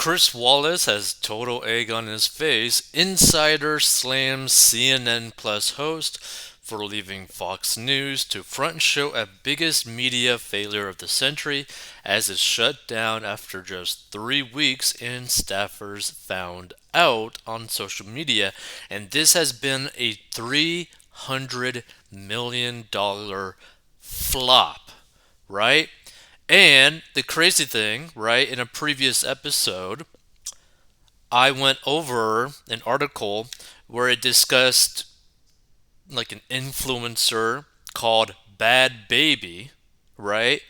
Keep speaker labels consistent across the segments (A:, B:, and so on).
A: Chris Wallace has total egg on his face. Insider slams CNN Plus host for leaving Fox News to front show a biggest media failure of the century as it shut down after just 3 weeks and staffers found out on social media. And this has been a $300 million flop, right? And the crazy thing, right, in a previous episode, I went over an article where it discussed like an influencer called Bad Baby, right,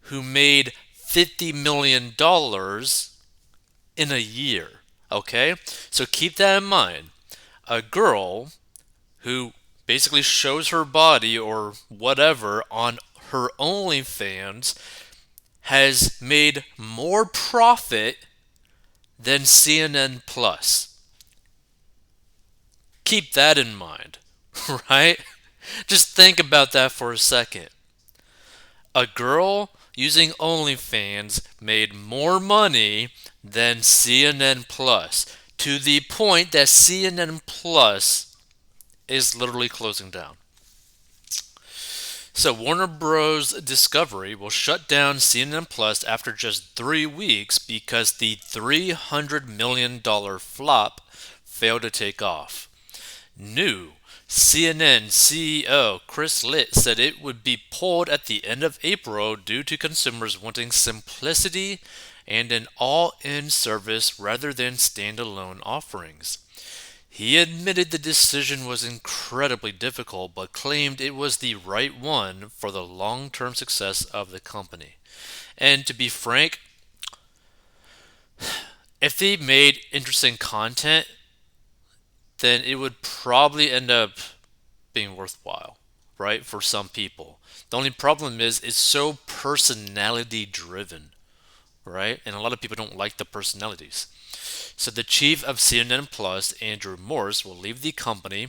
A: who made $50 million in a year. Okay? So keep that in mind. A girl who basically shows her body or whatever on her OnlyFans has made more profit than CNN Plus. Keep that in mind, right? Just think about that for a second. A girl using OnlyFans made more money than CNN Plus to the point that CNN Plus is literally closing down. So Warner Bros. Discovery will shut down CNN Plus after just 3 weeks because the $300 million flop failed to take off. New CNN CEO Chris Litt said it would be pulled at the end of April due to consumers wanting simplicity and an all-in service rather than standalone offerings. He admitted the decision was incredibly difficult, but claimed it was the right one for the long term success of the company. And to be frank, if they made interesting content, then it would probably end up being worthwhile, right? For some people. The only problem is it's so personality driven, right? And a lot of people don't like the personalities. So the chief of CNN Plus, Andrew Morse, will leave the company,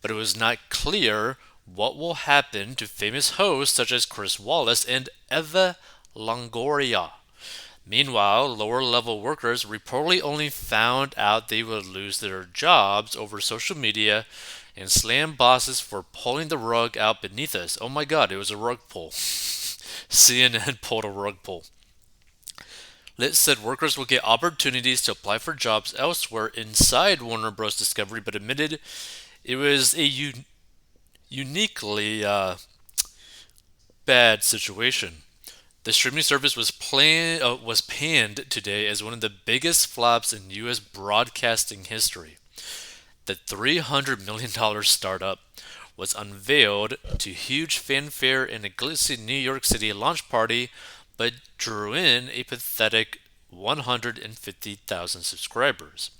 A: but it was not clear what will happen to famous hosts such as Chris Wallace and Eva Longoria. Meanwhile, lower level workers reportedly only found out they would lose their jobs over social media and slam bosses for pulling the rug out beneath us. Oh my god, it was a rug pull. CNN pulled a rug pull. Litt said workers will get opportunities to apply for jobs elsewhere inside Warner Bros. Discovery, but admitted it was a uniquely bad situation. The streaming service was panned today as one of the biggest flops in U.S. broadcasting history. The $300 million startup was unveiled to huge fanfare in a glitzy New York City launch party, but drew in a pathetic 150,000 subscribers.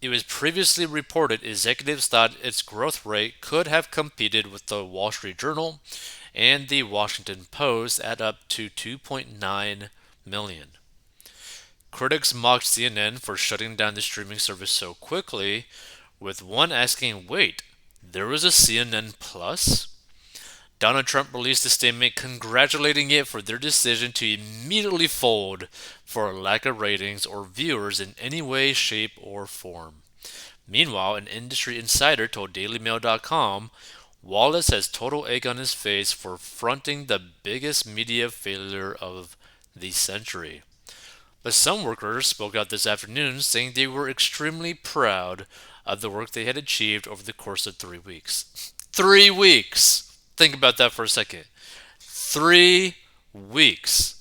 A: It was previously reported executives thought its growth rate could have competed with the Wall Street Journal and the Washington Post at up to 2.9 million. Critics mocked CNN for shutting down the streaming service so quickly, with one asking, wait, there was a CNN Plus? Donald Trump released a statement congratulating it for their decision to immediately fold for a lack of ratings or viewers in any way, shape, or form. Meanwhile, an industry insider told DailyMail.com Wallace has total egg on his face for fronting the biggest media failure of the century. But some workers spoke out this afternoon saying they were extremely proud of the work they had achieved over the course of 3 weeks. 3 weeks! Think about that for a second. 3 weeks.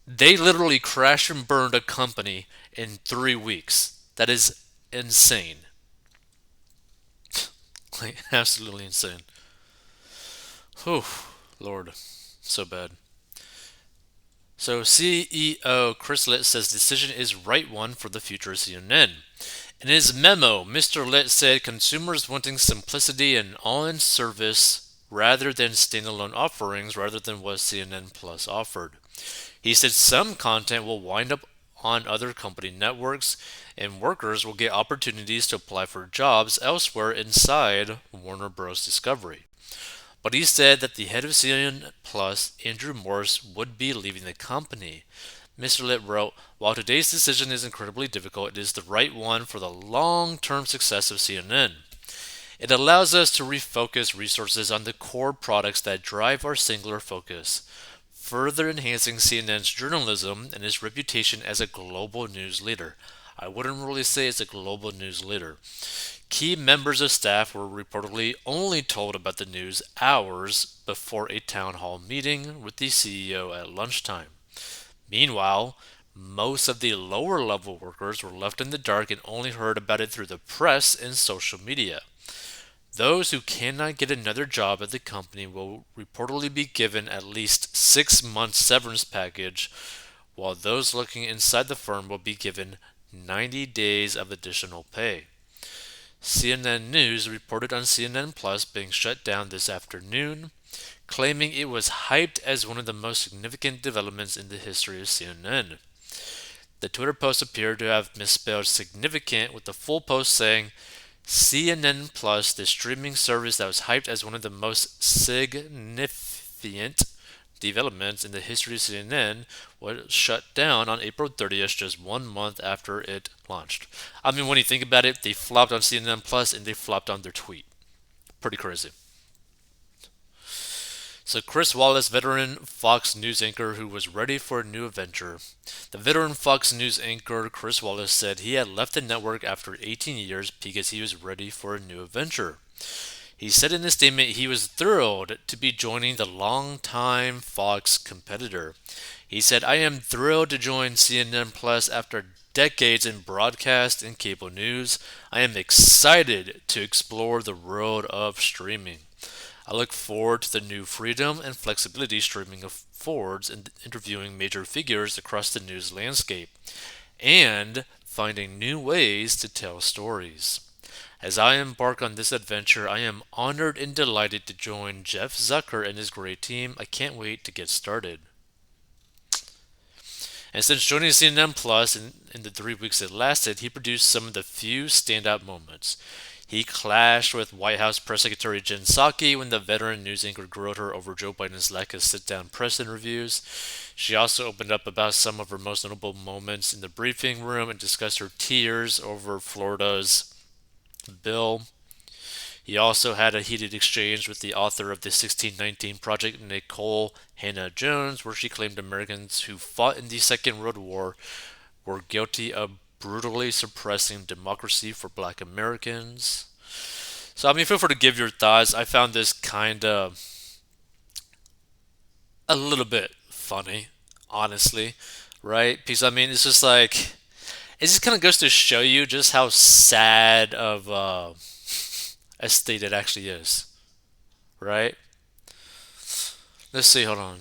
A: They literally crashed and burned a company in 3 weeks. That is insane. Like, absolutely insane. Whew, Lord. So bad. So CEO Chris Litt says decision is right one for the future of CNN. In his memo, Mr. Litt said consumers wanting simplicity and all-in service rather than standalone offerings rather than what CNN Plus offered. He said some content will wind up on other company networks and workers will get opportunities to apply for jobs elsewhere inside Warner Bros. Discovery. But he said that the head of CNN Plus, Andrew Morse, would be leaving the company. Mr. Litt wrote, "While today's decision is incredibly difficult, it is the right one for the long-term success of CNN. It allows us to refocus resources on the core products that drive our singular focus, further enhancing CNN's journalism and its reputation as a global news leader." I wouldn't really say it's a global news leader. Key members of staff were reportedly only told about the news hours before a town hall meeting with the CEO at lunchtime. Meanwhile, most of the lower level workers were left in the dark and only heard about it through the press and social media. Those who cannot get another job at the company will reportedly be given at least 6 months severance package, while those looking inside the firm will be given 90 days of additional pay. CNN News reported on CNN Plus being shut down this afternoon, claiming it was hyped as one of the most significant developments in the history of CNN. The Twitter post appeared to have misspelled significant, with the full post saying, CNN Plus, the streaming service that was hyped as one of the most significant developments in the history of CNN, was shut down on April 30th, just 1 month after it launched. I mean, when you think about it, they flopped on CNN Plus and they flopped on their tweet. Pretty crazy. So Chris Wallace, veteran Fox News anchor who was ready for a new adventure. The veteran Fox News anchor Chris Wallace said he had left the network after 18 years because he was ready for a new adventure. He said in a statement he was thrilled to be joining the longtime Fox competitor. He said, "I am thrilled to join CNN Plus after decades in broadcast and cable news. I am excited to explore the world of streaming. I look forward to the new freedom and flexibility streaming affords in interviewing major figures across the news landscape and finding new ways to tell stories. As I embark on this adventure, I am honored and delighted to join Jeff Zucker and his great team. I can't wait to get started." And since joining CNN Plus in the 3 weeks it lasted, he produced some of the few standout moments. He clashed with White House Press Secretary Jen Psaki when the veteran news anchor grilled her over Joe Biden's lack of sit-down press interviews. She also opened up about some of her most notable moments in the briefing room and discussed her tears over Florida's bill. He also had a heated exchange with the author of the 1619 Project, Nicole Hannah-Jones, where she claimed Americans who fought in the Second World War were guilty of brutally suppressing democracy for black Americans. So, I mean, feel free to give your thoughts. I found this kind of a little bit funny, honestly, right? Because, I mean, it's just like, it just kind of goes to show you just how sad of a state it actually is, right? Let's see, hold on.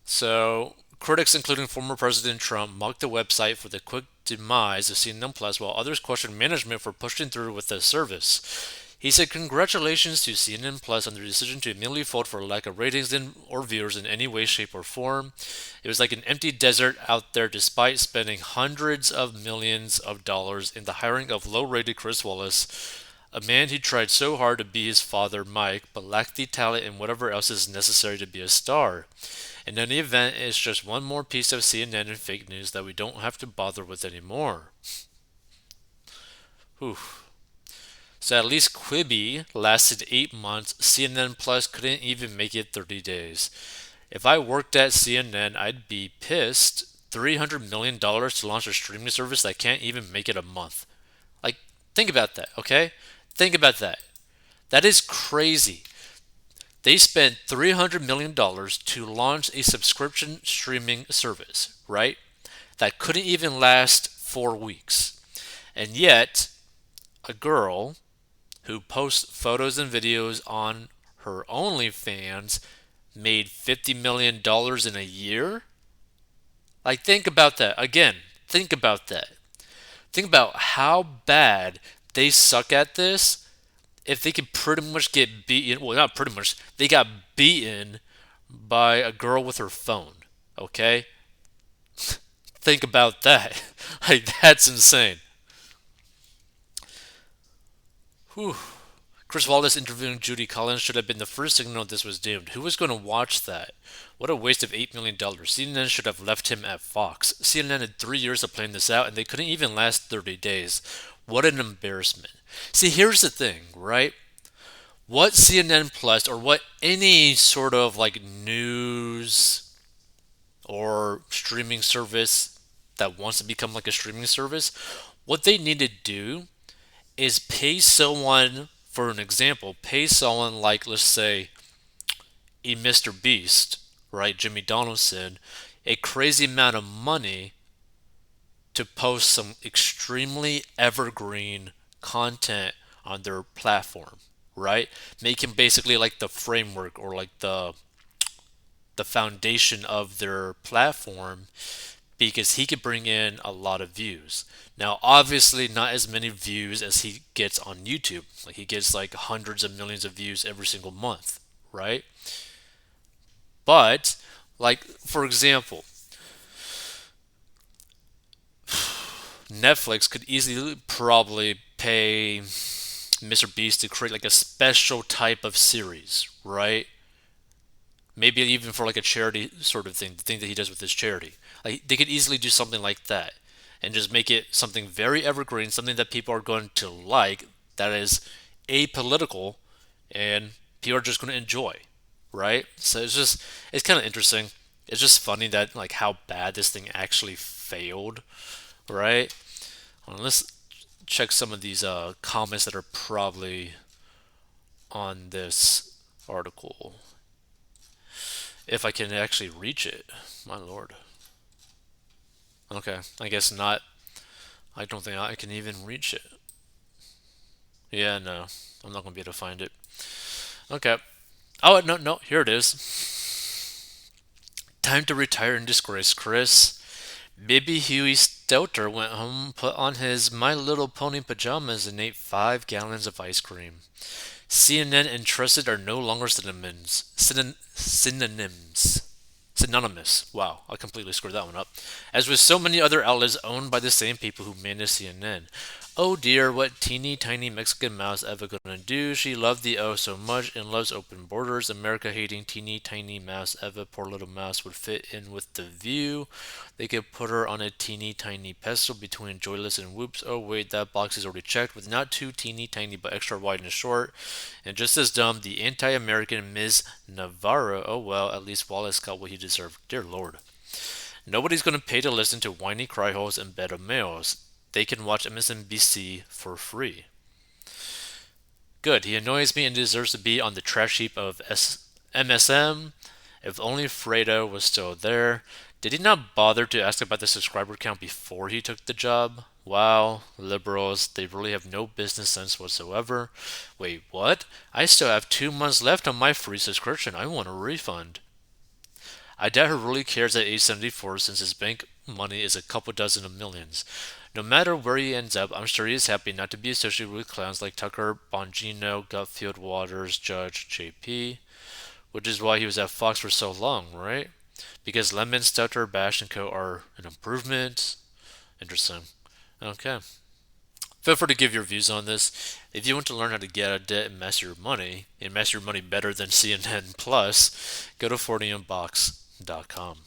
A: So, critics, including former President Trump, mocked the website for the quick demise of CNN Plus, while others questioned management for pushing through with the service. He said, "Congratulations to CNN Plus on their decision to immediately fold for lack of ratings or viewers in any way, shape, or form. It was like an empty desert out there despite spending hundreds of millions of dollars in the hiring of low-rated Chris Wallace, a man who tried so hard to be his father, Mike, but lacked the talent and whatever else is necessary to be a star. In any event, it's just one more piece of CNN and fake news that we don't have to bother with anymore." Whew. So at least Quibi lasted 8 months. CNN Plus couldn't even make it 30 days. If I worked at CNN, I'd be pissed. $300 million to launch a streaming service that can't even make it a month. Like, think about that, okay? Think about that. That is crazy. They spent $300 million to launch a subscription streaming service, right? That couldn't even last 4 weeks. And yet, a girl who posts photos and videos on her OnlyFans made $50 million in a year? Like, think about that. Again, think about that. Think about how bad they suck at this. If they could pretty much get beaten, well, not pretty much, they got beaten by a girl with her phone. Okay? Think about that. Like, that's insane. Whew. Chris Wallace interviewing Judy Collins should have been the first signal this was doomed. Who was going to watch that? What a waste of $8 million. CNN should have left him at Fox. CNN had 3 years of playing this out, and they couldn't even last 30 days. What an embarrassment. See, here's the thing, right? What CNN Plus or what any sort of like news or streaming service that wants to become like a streaming service, what they need to do is pay someone, for an example, pay someone like, let's say, a Mr. Beast, right, Jimmy Donaldson, a crazy amount of money to post some extremely evergreen content on their platform, right? Make him basically like the framework or like the foundation of their platform because he could bring in a lot of views. Now, obviously, not as many views as he gets on YouTube. Like he gets like hundreds of millions of views every single month, right? But like for example, Netflix could easily probably pay Mr. Beast to create like a special type of series, right? Maybe even for like a charity sort of thing, the thing that he does with his charity. Like they could easily do something like that and just make it something very evergreen, something that people are going to like, that is apolitical, and people are just going to enjoy, right? So it's kind of interesting. It's just funny that like how bad this thing actually failed, right? Let's check some of these comments that are probably on this article. If I can actually reach it. My lord. Okay, I guess not. I don't think I can even reach it. Yeah, no. I'm not going to be able to find it. Okay. Oh, no, no. Here it is. Time to retire in disgrace, Chris. Baby Huey Stouter went home, put on his My Little Pony pajamas, and ate 5 gallons of ice cream. CNN and trusted are no longer synonyms. Synonymous. Wow, I completely screwed that one up. As with so many other outlets owned by the same people who manage CNN. Oh dear, what teeny tiny Mexican mouse ever gonna do? She loved the O so much and loves open borders. America hating teeny tiny mouse Eva, poor little mouse, would fit in with the view. They could put her on a teeny tiny pedestal between Joyless and Whoops. Oh wait, that box is already checked with not too teeny tiny but extra wide and short. And just as dumb, the anti-American Ms. Navarro. Oh well, at least Wallace got what he deserved. Dear Lord. Nobody's gonna pay to listen to whiny cryholes and beta males. They can watch MSNBC for free. Good, he annoys me and deserves to be on the trash heap of MSM. If only Fredo was still there. Did he not bother to ask about the subscriber count before he took the job? Wow, liberals, they really have no business sense whatsoever. Wait, what? I still have 2 months left on my free subscription. I want a refund. I doubt he really cares at age 74 since his bank money is a couple dozen of millions. No matter where he ends up, I'm sure he is happy not to be associated with clowns like Tucker, Bongino, Gutfield, Waters, Judge, JP, which is why he was at Fox for so long, right? Because Lemon, Stutter, Bash, and Co. are an improvement. Interesting. Okay. Feel free to give your views on this. If you want to learn how to get out of debt and master your money better than CNN Plus, go to 40inbox.com.